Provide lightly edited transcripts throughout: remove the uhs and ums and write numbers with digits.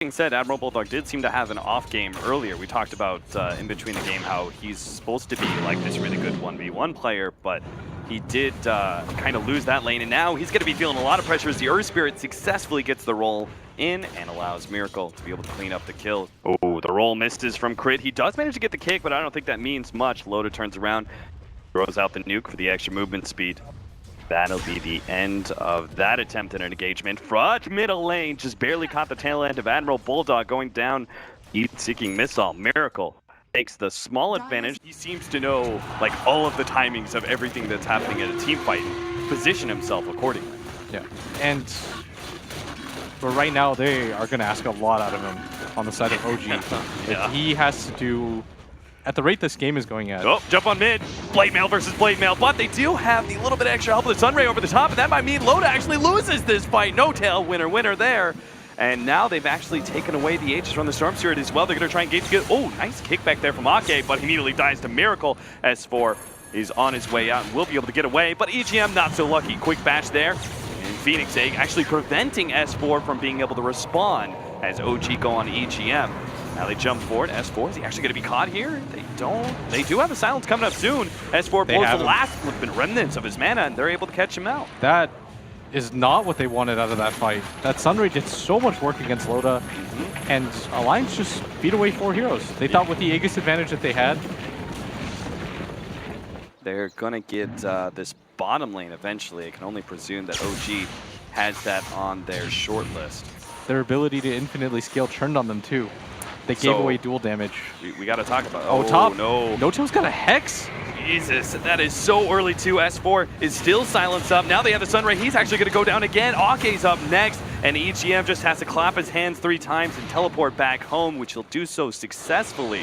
being said, Admiral Bulldog did seem to have an off game earlier. We talked about in between the game how he's supposed to be like this really good 1v1 player, but he did kind of lose that lane, and now he's going to be feeling a lot of pressure as the Earth Spirit successfully gets the roll in and allows Miracle to be able to clean up the kill. Oh, the roll misses from Crit. He does manage to get the kick, but I don't think that means much. Loda turns around, throws out the nuke for the extra movement speed. That'll be the end of that attempt at an engagement. Frog middle lane just barely caught the tail end of Admiral Bulldog going down. Heat-seeking missile. Miracle takes the small advantage. He seems to know like all of the timings of everything that's happening at a team fight and position himself accordingly. Yeah, but right now they are going to ask a lot out of him on the side of OG. Yeah. He has to do, at the rate this game is going at. Oh, jump on mid. Blade Mail versus Blade Mail, but they do have the little bit of extra help with the Sunray over the top, and that might mean Loda actually loses this fight. No tail, winner there. And now they've actually taken away the Aegis from the Storm Spirit as well. They're going to try and gauge good. Oh, nice kickback there from Ake, but he immediately dies to Miracle. S4 is on his way out and will be able to get away, but EGM not so lucky. Quick batch there. And Phoenix Egg actually preventing S4 from being able to respond as OG go on EGM. Now they jump forward. S4, is he actually going to be caught here? They don't. They do have a silence coming up soon. S4 blows the last remnants of his mana, and they're able to catch him out. That is not what they wanted out of that fight. That Sunray did so much work against Loda, and Alliance just beat away 4 heroes. They thought with the Aegis advantage that they had. They're going to get this bottom lane eventually. I can only presume that OG has that on their short list. Their ability to infinitely scale turned on them too. They gave away dual damage. We got to talk about. Oh, top. No. No-Tail's got a Hex. Jesus, that is so early too. S4 is still silenced up. Now they have the Sunray. He's actually going to go down again. Ake's up next, and EGM just has to clap his hands 3 times and teleport back home, which he'll do so successfully.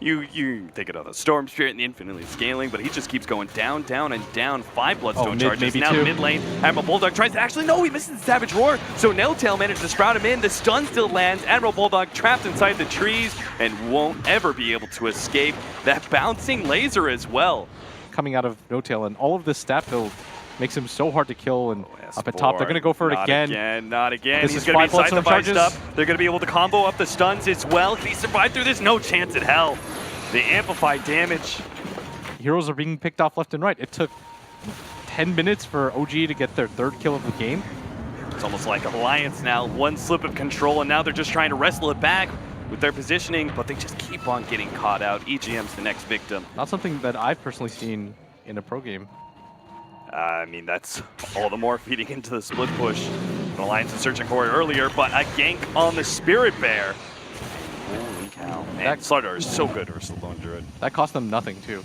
You think of the Storm Spirit and the infinitely scaling, but he just keeps going down, down, and down. 5 Bloodstone charges. Now mid lane, Admiral Bulldog tries to actually, no, he misses the Savage Roar. So No-Tail managed to sprout him in. The stun still lands. Admiral Bulldog trapped inside the trees and won't ever be able to escape that bouncing laser as well. Coming out of No-Tail, and all of this stat build makes him so hard to kill, and up at top, they're going to go for it again. Not again. He's going to be side-to-viced up. They're going to be able to combo up the stuns as well. Can he survive through this? No chance in hell. The amplified damage. Heroes are being picked off left and right. It took 10 minutes for OG to get their 3rd kill of the game. It's almost like Alliance now. 1 slip of control, and now they're just trying to wrestle it back with their positioning, but they just keep on getting caught out. EGM's the next victim. Not something that I've personally seen in a pro game. I mean, that's all the more feeding into the split push. The Alliance is searching for it earlier, but a gank on the Spirit Bear. Holy cow. Man, that Slardar is so good versus the Lone Druid. That cost them nothing, too.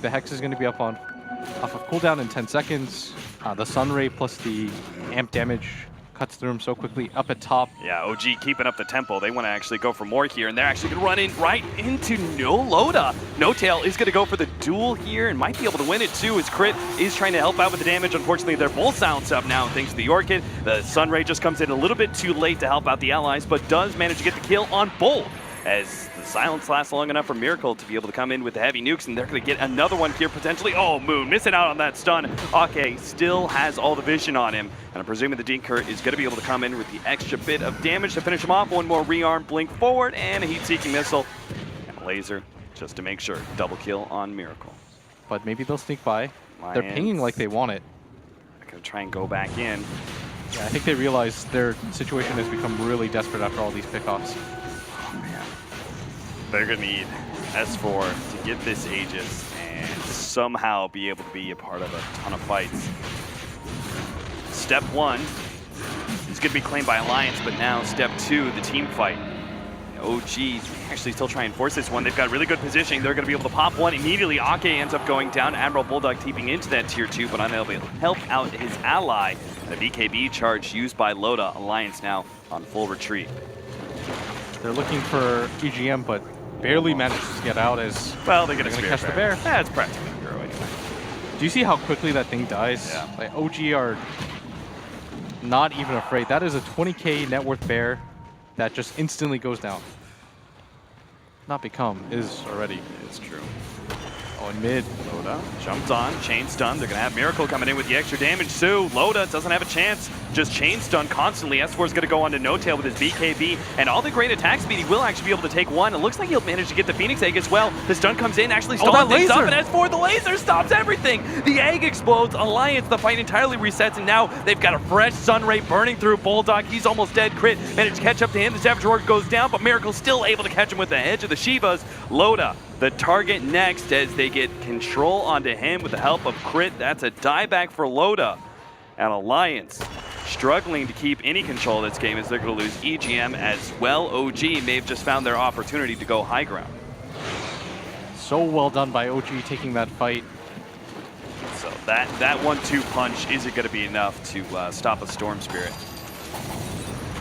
The Hex is going to be off of cooldown in 10 seconds. The Sunray plus the amp damage cuts through him so quickly up at top. Yeah, OG keeping up the tempo. They want to actually go for more here, and they're actually going to run in right into no Loda. No-Tail is going to go for the duel here and might be able to win it too, as Crit is trying to help out with the damage. Unfortunately, they're both silenced up now thanks to the Orchid. The Sunray just comes in a little bit too late to help out the allies, but does manage to get the kill on both, as the silence lasts long enough for Miracle to be able to come in with the heavy nukes, and they're going to get another one here potentially. Oh, Moon missing out on that stun. Ake still has all the vision on him, and I'm presuming the Dinker is going to be able to come in with the extra bit of damage to finish him off. 1 more rearm, blink forward, and a heat-seeking missile. And a laser just to make sure. Double kill on Miracle. But maybe they'll sneak by. They're pinging like they want it. They're going to try and go back in. Yeah, I think they realize their situation has become really desperate after all these pickoffs. They're going to need S4 to get this Aegis and somehow be able to be a part of a ton of fights. Step 1 is going to be claimed by Alliance, but now step 2, the team fight. OG actually still trying to force this one. They've got really good positioning. They're going to be able to pop one immediately. Ake ends up going down. Admiral Bulldog teeping into that tier 2, but unable to help out his ally. The BKB charge used by Loda. Alliance now on full retreat. They're looking for EGM, but barely manages to get out as well. They're going to catch the bear. Yeah, it's practically a hero anyway. Do you see how quickly that thing dies? Yeah. Like OG are not even afraid. That is a 20k net worth bear that just instantly goes down. Not become, is already. It's true. Oh, in mid. Loda jumped on, chain stun. They're going to have Miracle coming in with the extra damage too. Loda doesn't have a chance. Just chain stun constantly. S4 is going to go on to No Tail with his BKB. And all the great attack speed, he will actually be able to take one. It looks like he'll manage to get the Phoenix Egg as well. The stun comes in, actually stalls things up, and S4, the laser stops everything. The egg explodes. Alliance, the fight entirely resets, and now they've got a fresh Sun Ray burning through Bulldog. He's almost dead. Crit managed to catch up to him. The Savage Roar goes down, but Miracle's still able to catch him with the edge of the Shivas. Loda, the target next as they get control onto him with the help of Crit. That's a dieback for Loda. And Alliance struggling to keep any control of this game as they're going to lose EGM as well. OG may have just found their opportunity to go high ground. So well done by OG taking that fight. So that 1-2 punch isn't going to be enough to stop a Storm Spirit.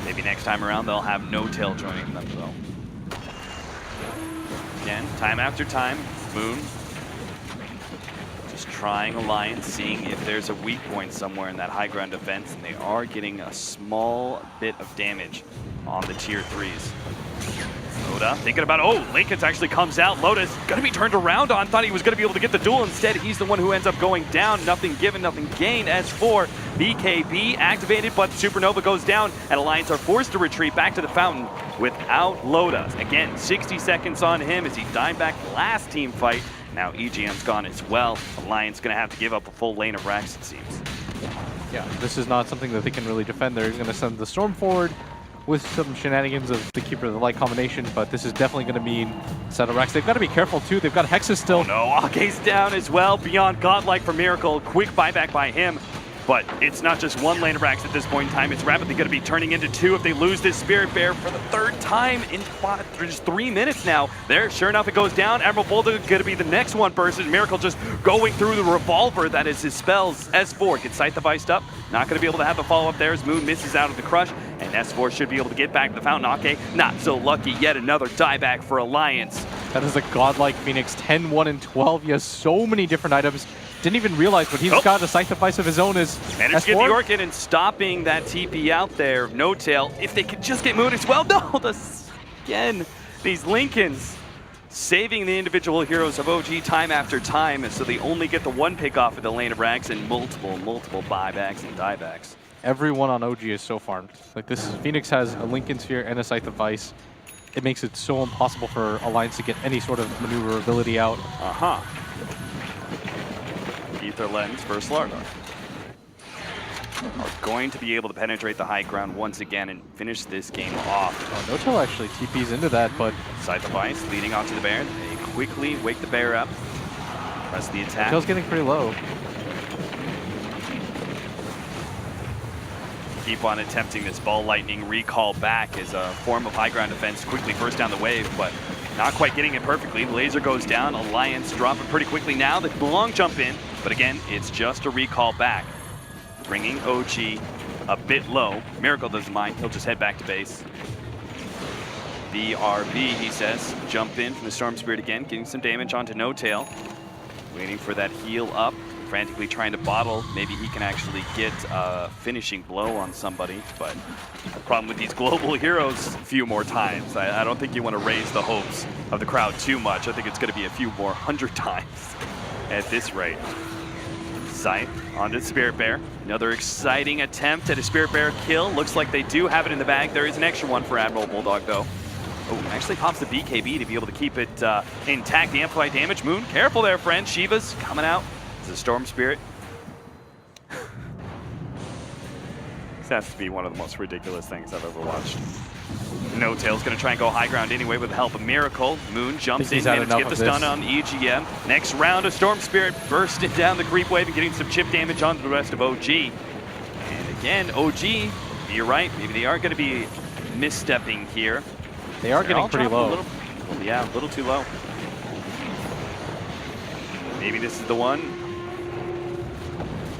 Maybe next time around they'll have No Tail joining them though. Again, time after time, Moon just trying Alliance, seeing if there's a weak point somewhere in that high ground defense, and they are getting a small bit of damage on the tier 3s. Loda thinking about, oh, Lincoln actually comes out. Loda's going to be turned around on. Thought he was going to be able to get the duel. Instead, he's the one who ends up going down. Nothing given, nothing gained. As for BKB activated, but Supernova goes down, and Alliance are forced to retreat back to the fountain without Loda. Again, 60 seconds on him as he died back last team fight. Now EGM's gone as well. Alliance going to have to give up a full lane of Rex, it seems. Yeah, this is not something that they can really defend. They're going to send the Storm forward with some shenanigans of the Keeper of the Light combination, but this is definitely going to mean set of Rex. They've got to be careful too. They've got Hexes still. Oh no, Ake's down as well. Beyond godlike for Miracle. Quick buyback by him. But it's not just one lane of Rax at this point in time. It's rapidly going to be turning into two if they lose this Spirit Bear for the third time in just 3 minutes now. There, sure enough, it goes down. Admiral Bulldog going to be the next one versus Miracle just going through the revolver that is his spells. S4 gets Scythe Device up. Not going to be able to have the follow-up there as Moon misses out of the crush. And S4 should be able to get back to the fountain. Ake, not so lucky. Yet another dieback for Alliance. That is a godlike Phoenix. 10, 1, and 12. He has so many different items. Didn't even realize, but he's got a Scythe Device of his own. Is managed to get the Orchid and stopping that TP out there. No Tail. If they could just get Moon as well. No, again, these Lincolns saving the individual heroes of OG time after time, and so they only get the one pick off of the lane of Rags and multiple buybacks and diebacks. Everyone on OG is so farmed. Like this, Phoenix has a Lincoln Sphere and a Scythe Device. It makes it so impossible for Alliance to get any sort of maneuverability out. Ether Lens versus Lardar are going to be able to penetrate the high ground once again and finish this game off. Oh, No Tail actually TPs into that, but Scythe Device leading onto the bear. They quickly wake the bear up. Press the attack. No Tail's getting pretty low. Keep on attempting this Ball Lightning recall back as a form of high ground defense. Quickly burst down the wave, but not quite getting it perfectly. Laser goes down. Alliance dropping pretty quickly now. The long jump in, but again, it's just a recall back. Bringing OG a bit low. Miracle doesn't mind. He'll just head back to base. BRB, he says. Jump in from the Storm Spirit again, getting some damage onto No Tail. Waiting for that heal up. Frantically trying to bottle. Maybe he can actually get a finishing blow on somebody, but the problem with these global heroes, a few more times. I don't think you want to raise the hopes of the crowd too much. I think it's going to be a few more 100 times at this rate. Scythe onto Spirit Bear. Another exciting attempt at a Spirit Bear kill. Looks like they do have it in the bag. There is an extra one for Admiral Bulldog though. Oh, actually pops the BKB to be able to keep it intact. The amplified damage. Moon, careful there, friend. Shiva's coming out. The Storm Spirit. This has to be one of the most ridiculous things I've ever watched. No Tail's going to try and go high ground anyway with the help of Miracle. Moon jumps in and get the stun on EGM. Next round of Storm Spirit bursting down the creep wave and getting some chip damage onto the rest of OG. And again, OG, you're right, maybe they are going to be misstepping here. They are getting pretty low. A little too low. Maybe this is the one.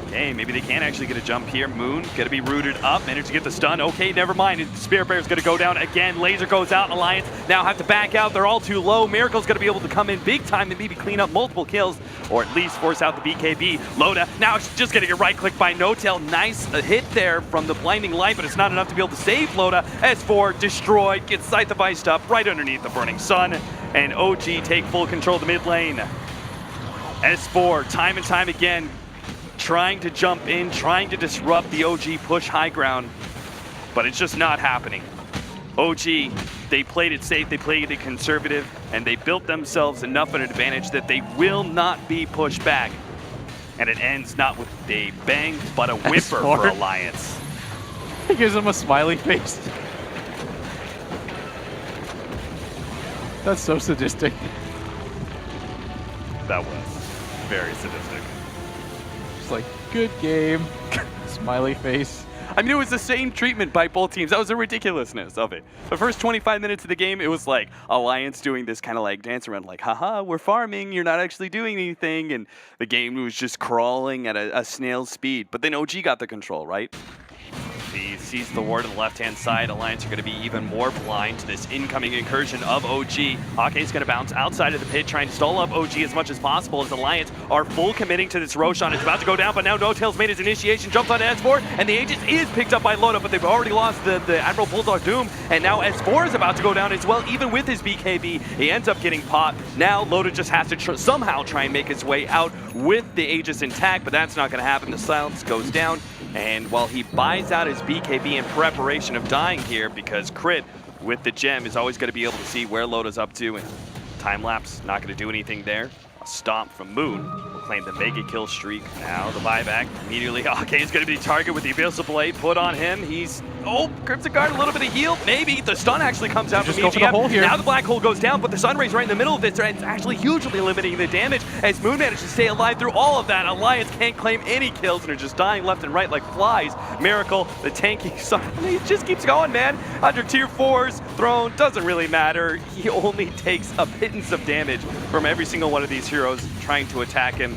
Okay, maybe they can actually get a jump here. Moon gonna be rooted up, managed to get the stun. Okay, never mind. Spirit Bear's gonna go down again. Laser goes out. Alliance now have to back out. They're all too low. Miracle's gonna be able to come in big time and maybe clean up multiple kills, or at least force out the BKB. Loda now just getting a right click by No Tail. Nice hit there from the blinding light, but it's not enough to be able to save Loda. S4 destroyed, gets Scythe Device up right underneath the burning sun, and OG take full control of the mid lane. S4, time and time again, trying to jump in, trying to disrupt the OG push high ground, but it's just not happening. OG, they played it safe, they played it conservative, and they built themselves enough of an advantage that they will not be pushed back. And it ends not with a bang, but a whimper for Alliance. He gives him a smiley face. That's so sadistic. That was very sadistic. Just like, good game. Smiley face. I mean, it was the same treatment by both teams. That was the ridiculousness of it. The first 25 minutes of the game, it was like Alliance doing this kind of like dance around, like, haha, we're farming, you're not actually doing anything. And the game was just crawling at a snail's speed. But then OG got the control, right? He sees the ward on the left-hand side. Alliance are going to be even more blind to this incoming incursion of OG. Hockey's going to bounce outside of the pit, trying to stall up OG as much as possible as Alliance are full committing to this Roshan. It's about to go down, but now No-Tail's made his initiation, jumps on S4, and the Aegis is picked up by Loda, but they've already lost the Admiral Bulldog Doom, and now S4 is about to go down as well, even with his BKB. He ends up getting popped. Now Loda just has to somehow try and make his way out with the Aegis intact, but that's not going to happen. The silence goes down. And while he buys out his BKB in preparation of dying here, because Crit with the gem is always going to be able to see where Loda's up to, and time lapse not going to do anything there. A stomp from Moon will claim the mega kill streak. Now the buyback immediately. Okay, is going to be the target with the Abyssal Blade put on him. He's Crimson Guard, a little bit of heal, maybe. The stun actually comes out from EGM. Now the black hole goes down, but the Sunray's right in the middle of this, and it's actually hugely limiting the damage as Moon manages to stay alive through all of that. Alliance can't claim any kills and are just dying left and right like flies. Miracle, the tanky Sun, he just keeps going, man. Under tier 4's throne, doesn't really matter. He only takes a pittance of damage from every single one of these heroes trying to attack him.